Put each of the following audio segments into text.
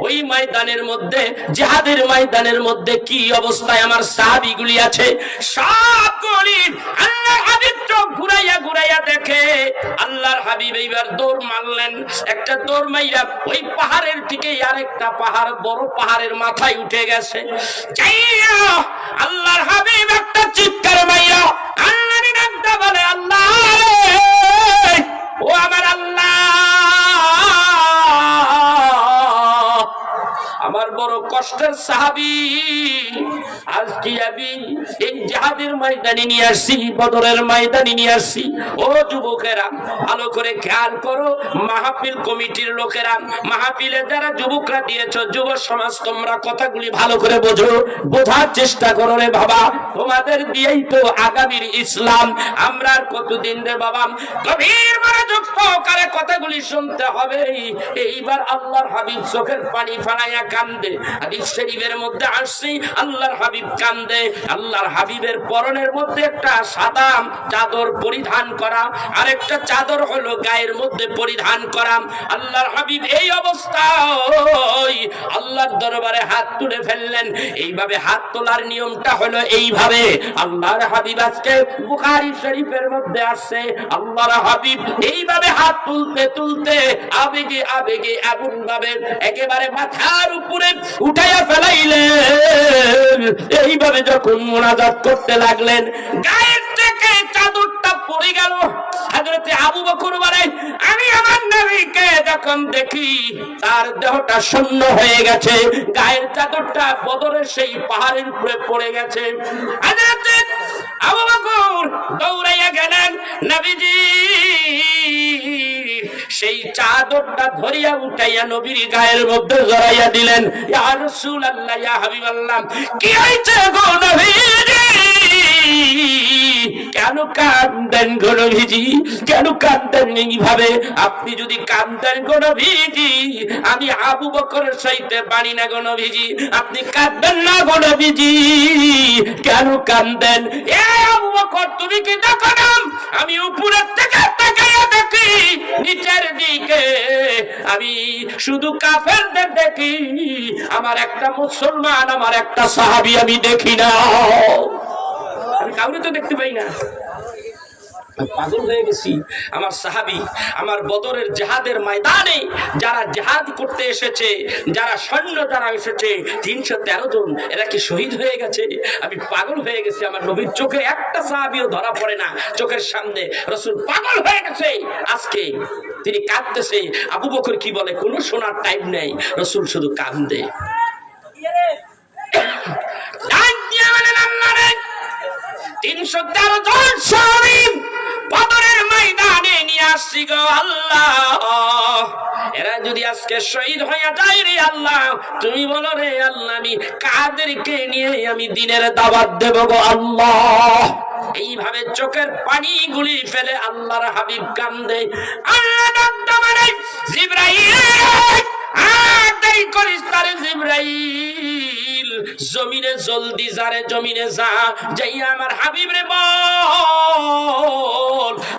ওই ময়দানের মধ্যে, জিহাদের ময়দানের মধ্যে কি অবস্থায় আমার সাহাবীগুলি আছে সবগুলি আল্লাহর হাবিব চোখ ঘুরাইয়া ঘুরাইয়া দেখে। আল্লাহর হাবিব এইবার দৌড় মারলেন, একটা দৌড় মাইরা ওই পাহাড়ের থেকে আরেকটা পাহাড়, বড় পাহাড়ের মাথায় উঠে গেছে। আল্লাহর হাবিব একটা চিৎকার মাইরা আল্লাহর নামটা বলে, আল্লাহ ও আমার আল্লাহ, আমার বড় কষ্টের সাহাবী আজকে আমি এই জিহাদের ময়দানে নিয়ে আসছি, বদরের ময়দানে নিয়ে আসছি। ও যুবকেরা ভালো করে খেয়াল করো, মাহফিল কমিটির লোকেরা, মাহফিলে যারা যুবকরা দিয়েছ, যুব সমাজ তোমরা কথাগুলি ভালো করে বোঝো, বোঝার চেষ্টা করো রে বাবা। তোমাদের দিয়েই তো আগামীর ইসলাম। আমরা আর কতদিন রে বাবা, গভীর মনোযোগ সহকারে কথাগুলি শুনতে হবে। এইবার আল্লাহর হাবিব চোখের পানি ফেলাইয়া কান্দে। হাদিস শরীফের মধ্যে আসছে আল্লাহর হাবিব কান্দে। আল্লাহর হাবিবের পরনের মধ্যে একটা সাদা চাদর পরিধান করা, আর একটা চাদর হলো গায়ের মধ্যে পরিধান করা। আল্লাহর হাবিব এই অবস্থায় আল্লাহর দরবারে হাত তুলে ফেললেন। এইভাবে হাত তোলার নিয়মটা হলো এইভাবে। আল্লাহর হাবিব আজকে বুখারী শরীফের মধ্যে আসছে, আল্লাহর হাবিব এইভাবে হাত তুলতে তুলতে আবেগে আবেগে এমন ভাবে একেবারে মাথার উপরে উঠাইয়া ফেলাইলেন। এইভাবে যখন মুনাজাত করতে লাগলেন, গায়ের থেকে চাদরটা পড়ে গেল। হযরত আবু বকর বলেন, আমি আমার নবীকে যখন দেখি তার দেহটা শূন্য হয়ে গেছে, গায়ের চাদরটা বদরের সেই পাহাড়ের উপরে পড়ে গেছে। হযরত আবু বকর দৌড়াইয়া গেলেন, নবীজি সেই চাদরটা ধরিয়া উঠাইয়া নবীর গায়ের মধ্যে জড়াইয়া দিলেন। ইয়া রাসূলুল্লাহ, ইয়া হাবিবাল্লাহ, কি হইছে গো নবীজি? কেন কাঁদেন গো নবীজি? কেন কাঁদেন এইভাবে? আপনি যদি কাঁদেন গো নবীজি, আমি আবু বকরের সইতে পারি না গো নবীজি। আপনি কাঁদবেন না গো নবীজি, কেন কাঁদেন? এ আবু বকর, তুমি কি দেখো না আমি উপরের থেকে তাকাইয়া দেখি, নিচের দিকে আমি শুধু কাফেরদের দেখি, আমার একটা মুসলমান, আমার একটা সাহাবী আমি দেখি না। আমি কাউকে তো দেখতে পাই না। পাগল হয়ে গেছি। আমার সাহাবী, আমার বদরের জিহাদের ময়দানে যারা জিহাদ করতে এসেছে, যারা সৈন্য যারা এসেছে 313 জন, এরা কি শহীদ হয়ে গেছে? আমি পাগল হয়ে গেছি। আমার নবীর চোখে একটা সাহাবীও ধরা পড়ে না। চোখের সামনে রাসূল পাগল হয়ে গেছে। আজকে তিনি কাঁদতেছে। আবু বকর কি বলে? কোনো শোনার টাইম নেই, রাসূল শুধু কাঁদে। 313 জন সাহাবী বদরের ময়দানে নিয়ে আসছি গো আল্লাহ। এরা যদি আজকে শহীদ হয়ে যায় রে আল্লাহ, তুমি বলো রে আল্লাহ, আমি কাদেরকে নিয়ে আমি দিনের দাওয়াত দেব গো আল্লাহ? এইভাবে চোখের পানি গুলি ফেলে আল্লাহর হাবিব কান্দে। আল্লাহ ডাকতে বলে, জিবরাইল, দেরি করিস না রে জিবরাইল, জমিনে জলদি যারে জমিনে যা, যাইয়া আমার হাবিব রে বল,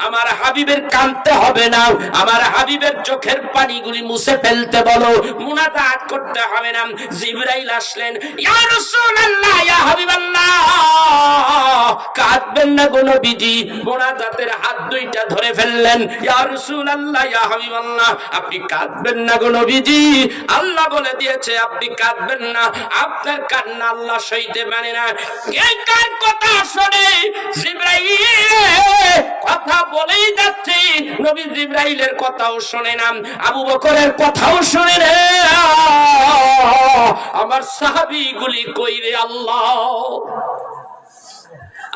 আমার হাবিবের কাঁদতে হবে না, আমার হাবিবের চোখের পানিগুলি মুছে ফেলতে বলো, মুনাজাত করতে হবে না। জিবরাইল আসলেন, ইয়া রাসূলুল্লাহ, ইয়া হাবিবাল্লাহ, কাঁদবেন না গো নবীজি। মুনাজাতের হাত দুইটা ধরে ফেললেন। ইয়া রাসূলুল্লাহ, ইয়া হাবিবাল্লাহ, আপনি কাঁদবেন না গো নবীজি। আল্লাহ বলে দিয়েছে আপনি কাঁদবেন না, আপনার কান্না আল্লাহ সইতে পারে না। এই কার কথা শুনে জিবরাইল কথা বলেই যাচ্ছে, নবী জিবরাইলের কথাও শুনে না, আবু বকরের কথাও শুনে না। আমার সাহাবীগুলি কই রে আল্লাহ?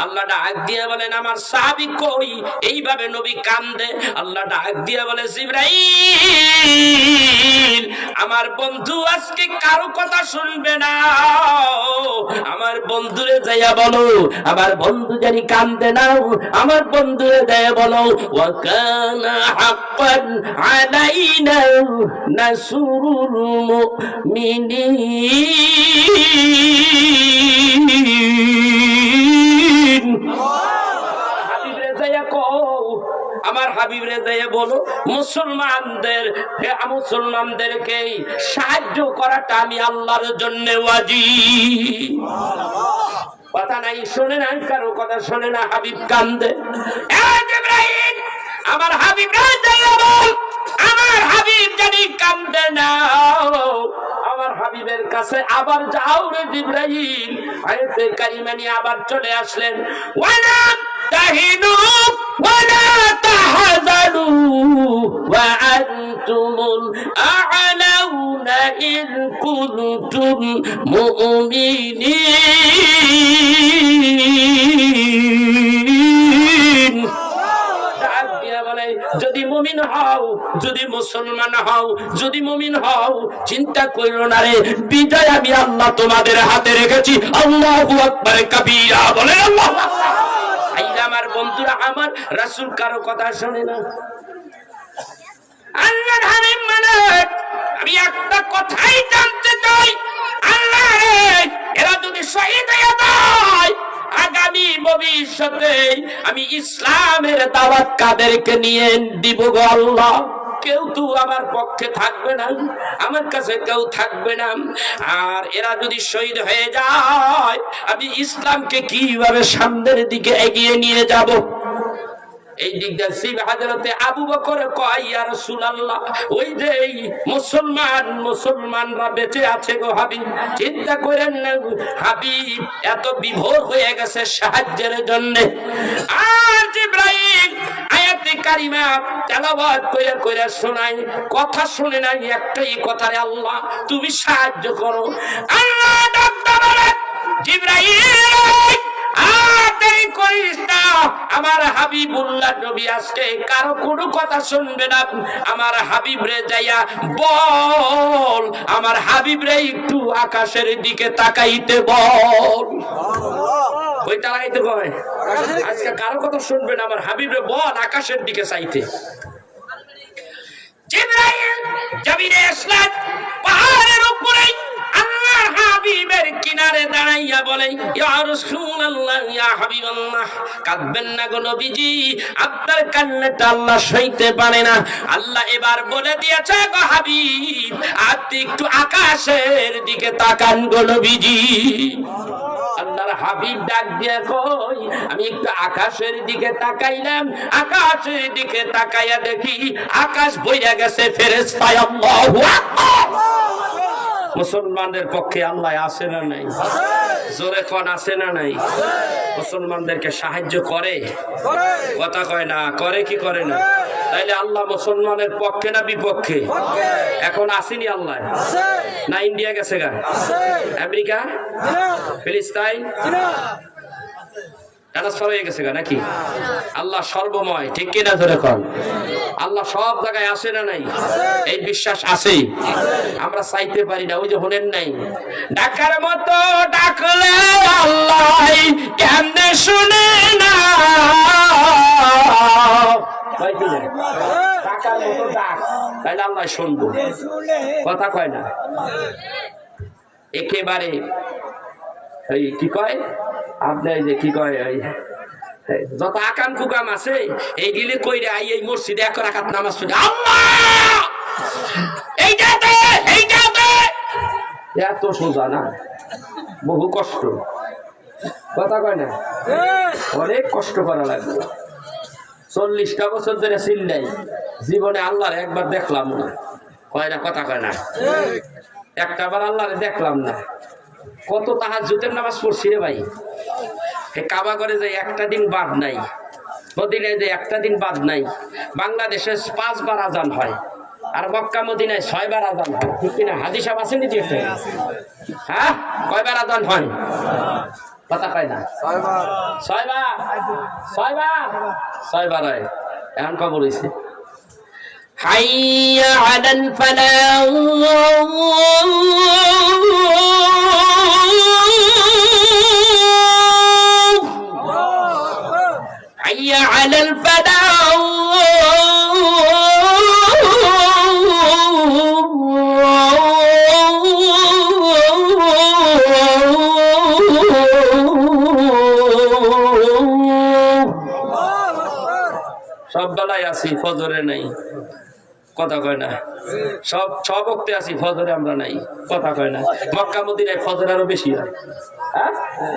আল্লাহ ডাক দিয়া বলেন, আমার সাহাবী কই? এইভাবে নবী কান্দে। আল্লাহ ডাক দিয়া বলে, জিবরাইল, আমার বন্ধু আজকে কারো কথা শুনবে না। আমার বন্ধুরে যাইয়া বলো, আমার বন্ধু জানি কান্দে না, আমার বন্ধুরে যাইয়া বলো, ওয়া কানা হাক্কান আলাইনা নাসরুল মুমিনিন। আমার হাবিবরে দিয়ে বলো মুসলমানদেরকে সাহায্য করাটা আমি আল্লাহর জন্য ওয়াজিব। কথা নাই, শোনে না, কারো কথা শোনে না। হাবিব কান্দে, আমার হাবিব আমার হাবিব জানি কান্দে না। আমার হাবিবের কাছে আবার যাও রে জিবরাইল। আয়াতে কারিমা নিয়ে আবার চলে আসলেন। ওয়ালা তাহিনু ওয়ালা তাহজানু ওয়া আনতুমুল আ'লাউনা ইন কুনতুম মুমিনিন। যদি মুমিন হও, যদি মুসলমান হও, যদি মুমিন হও, চিন্তা কইরো না রে, বিজয় আমি আল্লাহ তোমাদের হাতে রেখেছি। আল্লাহু আকবার কাবীরা, বলে আল্লাহু আকবার। আইলা আমার বন্ধুরা, আমার রাসূল কারো কথা শুনে না। আল্লাহর হাবিব মানে আমি একটা কথাই জানতে চাই, আল্লাহ রে এরা যদি শহীদ হয়ে যায় আগামী ভবিষ্যতে আমি ইসলামের দাওয়াত কাদেরকে নিয়ে দিব গো আল্লাহ? কেউ তো আমার পক্ষে থাকবে না, আমার কাছে কেউ থাকবে না। আর এরা যদি শহীদ হয়ে যায় আমি ইসলামকে কিভাবে সামনের দিকে এগিয়ে নিয়ে যাব? এই দিক দিয়ে হযরতে আবু বকর কয়, ইয়া রাসূলুল্লাহ, ওই যে মুসলমানরা বেঁচে আছে গো হাবিব, চিন্তা করেন না হাবিব এত বিভোর হয়ে গেছে সাহায্যের জন্য। আর জিবরাইল আয়াতে কারিমা তেলাওয়াত কইরা শোনাই, কথা শুনে নাই, একটাই কথা, রে আল্লাহ তুমি সাহায্য করো। আল্লাহ ডাক বলে, জিবরাইল আর দেরি করিস না, আমার হাবিবুল্লাহ নবী আজকে কারো কোনো কথা শুনবে না। আমার হাবিব রে যাইয়া বল, আমার হাবিব রে একটু আকাশের দিকে তাকাইতে বল। ওই তাকাইতে কয়, আজকে কারো কথা শুনবে না, আমার হাবিব রে বল আকাশের দিকে চাইতে। জিবরাইল জমিনে আসলেন, পাহাড়ের উপরে আল্লাহর হাবিবের কিনারে দাঁড়াইয়া বলে, ইয়া রাসূলুল্লাহ, ইয়া হাবিবাল্লাহ, কাঁদবেন না গো নবীজি, আপনার কান্নাটা আল্লাহ সইতে পারে না। আল্লাহ এবার বলে দিয়েছে গো হাবিব, আপনি একটু আকাশের দিকে তাকান গো নবীজি। আল্লাহর হাবিব ডাক দিয়ে কই, আমি একটু আকাশের দিকে তাকাইলাম, আকাশের দিকে তাকাইয়া দেখি আকাশ বইয়া গেছে ফেরেশতায়। আল্লাহু আকবার। মুসলমানদের পক্ষে আল্লাহ আছে না নাই? জোরে কোন আছে না নাই? মুসলমানদেরকে সাহায্য করে, কথা কয় না, করে কি করে না? তাইলে আল্লাহ মুসলমানের পক্ষে না বিপক্ষে? এখন আসেনি আল্লাহ? না ইন্ডিয়া গেছে গা, আমেরিকা, ফিলিস্তিন ট্রান্সফার হয়ে গেছে গা নাকি? আল্লাহ সর্বময়, ঠিক কিনা ধরে কন? আল্লাহ সব জায়গায় আসে না নাই? এই বিশ্বাস আছে। আমরা চাইতে পারি না, ওই যে হলেন নাই, ডাকার মতো ডাকলে আল্লাহ কেমনে শুনে না, ডাকার মতো ডাক, তাইলে আল্লাহ শুনবো, কথা কয় না একেবারে। এই কি কয় আপনি, যে কি কয়, যত আকাম কুকাম আছে এইগুলি কইরে আই এই মসজিদে এক রাকাত নামাজ পড়ে আল্লাহ এইটাতে এত সোজা না, বহু কষ্ট, কথা কয় না, অনেক কষ্ট করা লাগবে। 40টা বছর ধরে চিল্লাই, জীবনে আল্লাহর একবার দেখলাম না, কয় না, কথা কয় না, একটাবার আল্লাহরে দেখলাম না। কত তাহাজ্জুদের নামাজ পড়ছি রে ভাই, কাবা করে যে একটা দিন বাদ নাই, মদিনায় যে একটা দিন বাদ নাই। বাংলাদেশে 5 বার আজান হয়, আর মক্কা মদিনায় 6 বার আজান হয়, ঠিক কিনা? হাজি সাহেব আছেন নাকি? হ্যাঁ, কয়বার আজান হয়? কথা কয় না, 6 বার হয়। এখন খবর হয়েছে, হাইয়া আলাল ফালাহ, হাইয়া আলাল ফালাহ, সব বেলায় আছি, ফজরে নাই, কথা কয় না। সব বক্তে আছি, ফজরে আমরা নাই, কথা কয় না। মক্কা মদিনায় ফজর আরো বেশি হয়, হ্যাঁ,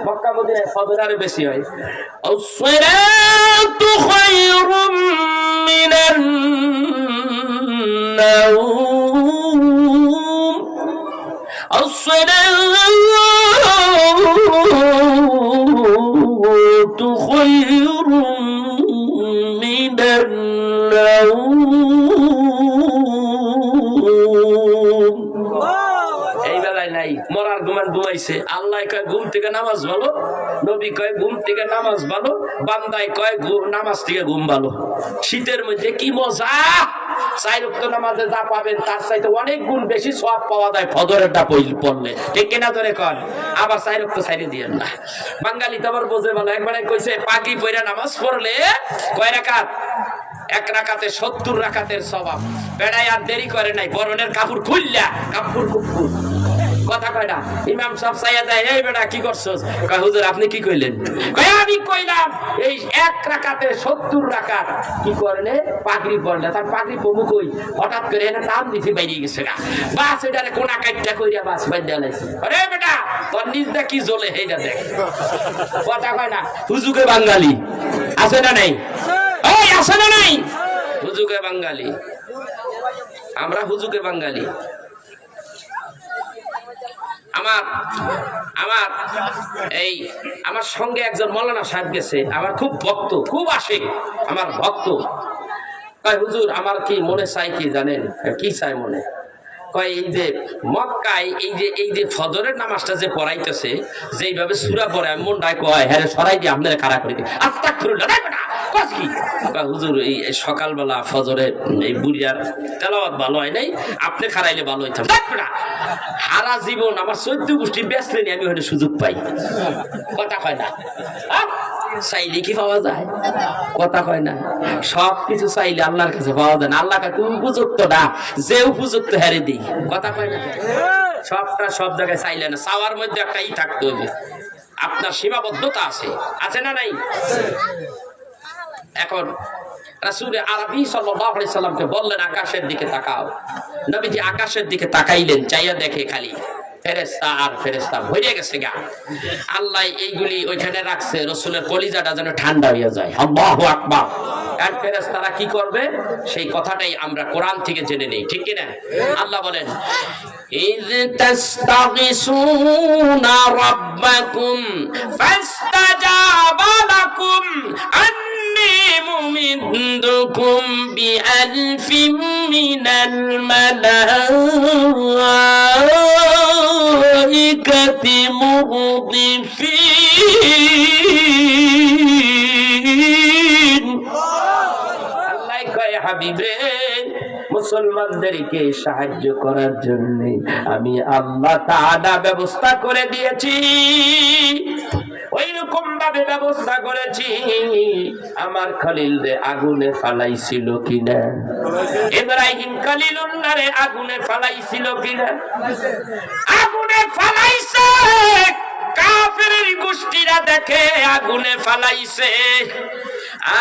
মক্কা মদিনায় ফজর আরো বেশি হয়। আসসালাতু খায়রুম মিনান নাওম, আসসালাতু খায়রুম মিনান নাওম। নাই মরার ঘুমান ঘুমাইছে। আল্লাহ কয় ঘুম থেকে নামাজ ভালো, নবী কয় ঘুম থেকে নামাজ ভালো, বান্দায় কয় নামাজ থেকে ঘুম ভালো। শীতের মধ্যে কি মজা! 4 ওয়াক্ত নামাজে যা পাবেন তার চাইতে অনেক গুণ বেশি সওয়াব পাওয়া যায় ফজরেরটা পড়লে, ঠিক কিনা ধরে কন। আবার 4 ওয়াক্ত ছাইড়ে দিয়েন না। বাঙালি তো আবার বোঝে ভালো। একবারে কইছে পাগড়ি পইরা নামাজ পড়লে কয় রাকাত? 1 রাকাতে 70 রাকাতের সওয়াব। বেড়াই আর দেরি করে নাই, বরণের কাপড় খুললা কাপড় কুকুর, কথা কয় না। ইমাম সাহেব চাইয়া দেয়, এই বেটা কি করছস? কয় হুজুর আপনি কি কইলেন? কয় আমি কইলাম এই 1 রাকাতে 70 রাকাত কি করলে পাগড়ি পড়লে। তার পাগড়ি প্রমুখ কই হঠাৎ করে এনে নাম দিতে বাইরে গেছে গা, বাস এটারে কোনা কাটটা কইরা বাস বাইরে লাইছে। আরে বেটা তোর নিজটা কি জ্বলে হেইটা দেখ, কথা কয় না। হুজুগে বাঙালি আছে না নাই? এই আছে না নাই? হুজুগে বাঙালি, আমরা হুজুগে বাঙালি। আমার সঙ্গে একজন মৌলানা সাহেব গেছে, আমার খুব ভক্ত, খুব আশিক, আমার ভক্ত। কয় হুজুর আমার কি মনে চাই কি জানেন? কি চাই মনে? কয় এই যে মক্কায় এই যে ফজরের নামাজটা যে পড়াইতেছে, যেইভাবে সূরা পড়ে আমি মনটায় কয় হ্যাঁ সরাই দিয়ে আপনারা খাড়া করে দিই, আস্তাগফিরুল্লাহ। কি হুজুর এই সকালবেলা ফজরে এই বুড়িয়ার তেলাওয়াত ভালো হয় নাই, আপনি খারাইলে ভালো হইতাম। সারা জীবন আমার 14 গোষ্ঠী বেচলেনি, আমি হয়তো সুযোগ পাই, কথা কয় না। চাইলে কি পাওয়া যায়? কথা কয় না। সবকিছু চাইলে আল্লাহর কাছে পাওয়া যায় না। আল্লাহ তুমি উপযুক্ত না, যে উপযুক্ত হারে দিই, কথা কয় না। সবটা সব জায়গায় চাইলে না, চাওয়ার মধ্যে একটা থাকতে হবে, আপনার সীমাবদ্ধতা আছে, আছে না নাই? এখন রাসূল আরবি সাল্লাল্লাহু আলাইহি সাল্লামকে বললেন আকাশের দিকে তাকাও। নবীজি আকাশের দিকে তাকাইলেন, চাইয়া দেখে খালি ফেরেশতা আর ফেরেশতা ভরে গেছে গা। আল্লাহ এইগুলি ওইখানে রাখছে, রাসূলের কলিজাটা যেন ঠান্ডা হয়ে যায়। আল্লাহু আকবার। আর ফেরেশতারা কি করবে সেই কথাটাই আমরা কোরআন থেকে জেনে নেই, ঠিক কি না? আল্লাহ বলেন ইয তাস্তাগিসুনা রাব্বাকুম ফাস্তাজাবা লাকুম আন্নী মুমিদ্দুকুম বিআলফিন মিনাল মালাইকাতি মুরদিফিন। আল্লাহ কয় হাবিবে মুসলমানদেরকে সাহায্য করার জন্য আমি আল্লাহ তাআলা ব্যবস্থা করে দিয়েছি। ওইরকম ভাবে ব্যবস্থা করেছি আমার খলিল রে আগুনে ফালাইছিল কিনা, ইব্রাহিম খলিলুল্লাহ রে আগুনে ফালাইছিল কিনা? আগুনে ফালাইছে। কাফেরের গোষ্ঠীরা দেখে আগুনে ফালাইছে,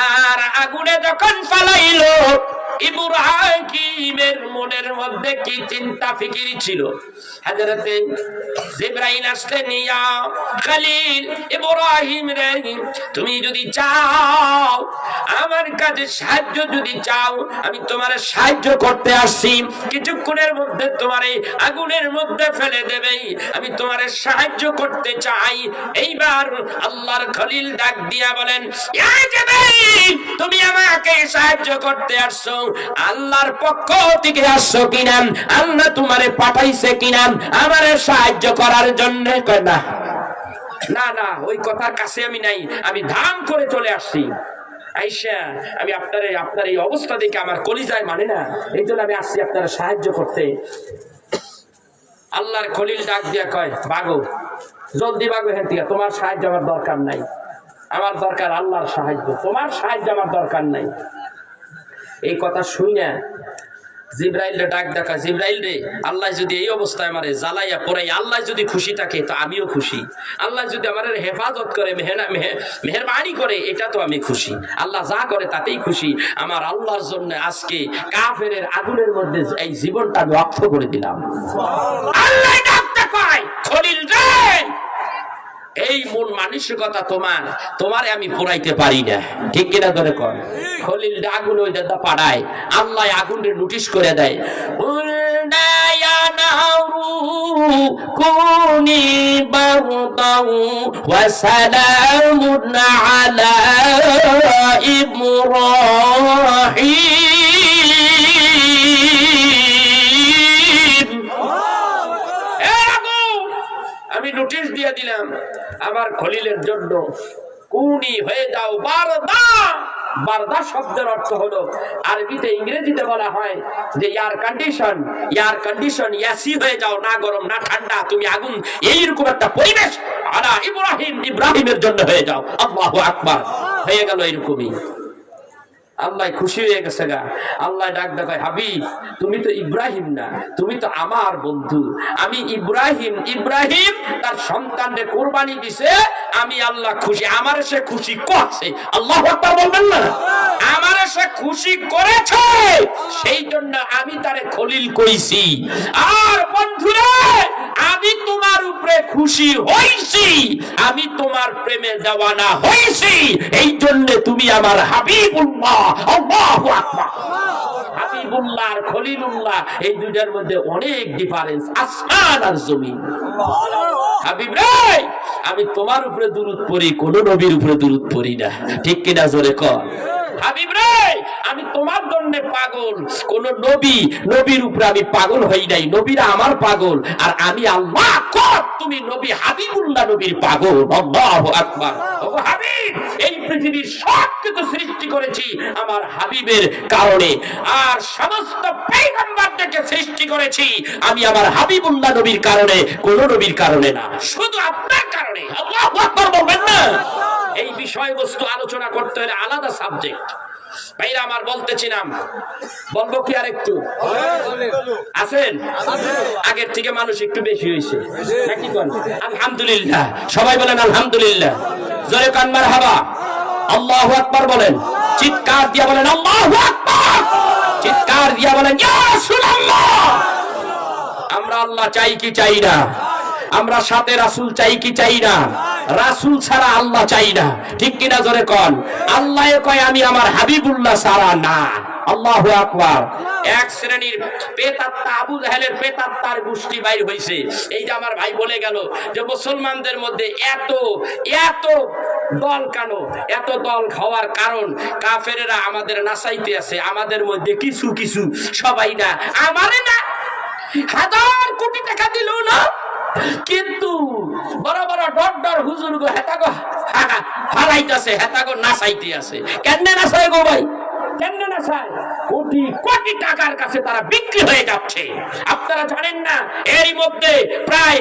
আর আগুনে যখন ফালাইলো ইব্রাহিমের মনের মধ্যে কি চিন্তা ফিকির ছিল? হযরতে জিবরাইল আসলেন, ইয়া খলিল ইব্রাহিম রে, তুমি যদি চাও আমার কাছে সাহায্য যদি চাও, আমি তোমার সাহায্য করতে আসছি। কিছুক্ষণের মধ্যে তোমার এই আগুনের মধ্যে ফেলে দেবে, আমি তোমার সাহায্য করতে চাই। এইবার আল্লাহর খলিল ডাক দিয়া বলেন, ইয়া জিবরাইল তুমি আমাকে সাহায্য করতে আসছো, আল্লাহর পক্ষ থেকে আসছো কিনা? আল্লাহ তোমারে পাঠাইছে কিনা আমারে সাহায্য করার জন্য? কয় না না না, ওই কথার কাছে আমি নাই, আমি ধাম করে চলে আসছি। আইসা আমি আপনার এই অবস্থা দেখে আমার কলিজায় মানে না, এই জন্য আমি আসছি আপনারা সাহায্য করতে। আল্লাহর খলিল ডাক দিয়া কয়, বাগো জলদি বাগো হেন থেকে, তোমার সাহায্য আমার দরকার নাই, আমার দরকার আল্লাহর সাহায্য, তোমার সাহায্য আমার দরকার নাই। এই কথা শুই না জিব্রাইল ডাক ডাকা, জিব্রাইল রে, আল্লাহ যদি এই অবস্থায় আমারে জ্বালাইয়া পড়াই, আল্লাহ যদি খুশি থাকে তো আমিও খুশি, আল্লাহ যদি আমার হেফাজত করে মেহেরবানি করে এটা তো আমি খুশি, আল্লাহ যা করে তাতেই খুশি। আমার আল্লাহর জন্য আজকে কাফেরের আগুনের মধ্যে এই জীবনটা আমি অক্ষ করে দিলাম। আল্লাহ ডাক ডাকায়, খলিল রে, এই মন মানসিকতা তোমারে আমি পুরাইতে পারি না, ঠিক কিনা ধরে কর। খলিল আগুন ওই দাদা পাড়ায়, আল্লাহ আগুনের নোটিশ করে দেয়, কুনি বারদাউ ওয়া সালামুন আলা ইব্রাহিম। আমি নোটিশ দিয়ে দিলাম আমার খলিলের জন্য, কুনি হয়ে যাও বারদা। বারদা শব্দের অর্থ হলো, আরবিতে ইংরেজিতে বলা হয় যে এয়ার কন্ডিশন, এসি হয়ে যাও, না গরম না ঠান্ডা, তুমি আগুন, এইরকম একটা পরিবেশ আলা ইব্রাহিমের জন্য হয়ে যাও। আল্লাহু আকবার। হয়ে গেল এরকমই। আল্লাহ খুশি হয়ে গেছে গা। আল্লাহ ডাক ডাকায়, হাবিব তুমি তো ইব্রাহিম না, তুমি তো আমার বন্ধু। আমি ইব্রাহিম তার সন্তানকে কুরবানি দিছে, আমি আল্লাহ খুশি, আমার সে খুশি করছে। আল্লাহু আকবার বলবেন না? আমার সে খুশি করেছে, সেই জন্য আমি তারে খলিল কইছি। আর বন্ধুরা, আমি তোমার উপরে খুশি হইছি, আমি তোমার প্রেমে দেওয়ানা হইছি, এই জন্য তুমি আমার হাবিবুল্লাহ। আল্লাহু আকবার। হাবিবুল্লাহ আর খলিলুল্লাহ এই দুইটার মধ্যে অনেক ডিফারেন্স, আসমান আর জমিন। হাবিব রে, আমি তোমার উপরে দুরূদ পড়ি, কোন নবীর উপরে দুরূদ পড়ি না, ঠিক কিনা জোরে কর। হাবিব রে, আমি তোমার জন্য পাগল, কোন নবীর উপরে আমি পাগল হই নাই, নবীরা আমার পাগল, আর আমি আল্লাহ কত তুমি নবী হাবিবুল্লাহ নবীর পাগল। আল্লাহু আকবার। ওগো হাবিব, এই পৃথিবীর সব কিছু সৃষ্টি করেছি আমার হাবিবের কারণে, আর সমস্ত পয়গম্বরদেরকে সৃষ্টি করেছি আমি আমার হাবিবুল্লাহ নবীর কারণে, কোন নবীর কারণে না, শুধু আপনার কারণে। আল্লাহু আকবার বলবেন না? এই বিষয়বস্তু আলোচনা করতে হলে আলাদা সাবজেক্ট। ভাইরা আমার, বলতেছিলাম, বলবো কি আর একটু আছেন? আগের থেকে মানুষ একটু বেশি হয়েছে নাকি? আলহামদুলিল্লাহ, সবাই বলেন আলহামদুলিল্লাহ। জোরে কান মারহাবা। আল্লাহু আকবার বলেন, চিৎকার দিয়া বলেন আল্লাহু আকবার, চিৎকার দিয়া বলেন ইয়া রাসূলুল্লাহ। আমরা আল্লাহ চাই কি চাই না? আমরা সাথে রাসূল চাই কি চাই না? রাসূল ছাড়া আল্লাহ চাই না, ঠিক কিনা জোরে কোন? আল্লাহ কয় আমি আমার হাবিবুল্লাহ ছাড়া না। আল্লাহু আকবার। এক শ্রেণীর পেতাত্তা, আবু জাহেলের পেতাত্তার গোষ্ঠী বাইর হইছে। এই যে আমার ভাই বলে গেল যে মুসলমানদের মধ্যে এত দল কেন? এত দল হওয়ার কারণ কাফেরেরা আমাদের নাসাইতে আছে, আমাদের মধ্যে কিছু কিছু, সবাই না, আমারে না, হাজার কোটি টাকা দিল না, কিন্তু বড় বড় ডর হুজুর গো হেতাগো হারাইতেছে, হেতাগো নাচাইতে আছে। কেমনে নাচায় গো ভাই? কেমনে নাচায়? কোটি কোটি টাকার কাছে তারা বিক্রি হয়ে যাচ্ছে। আপনারা জানেন না এরই মধ্যে প্রায়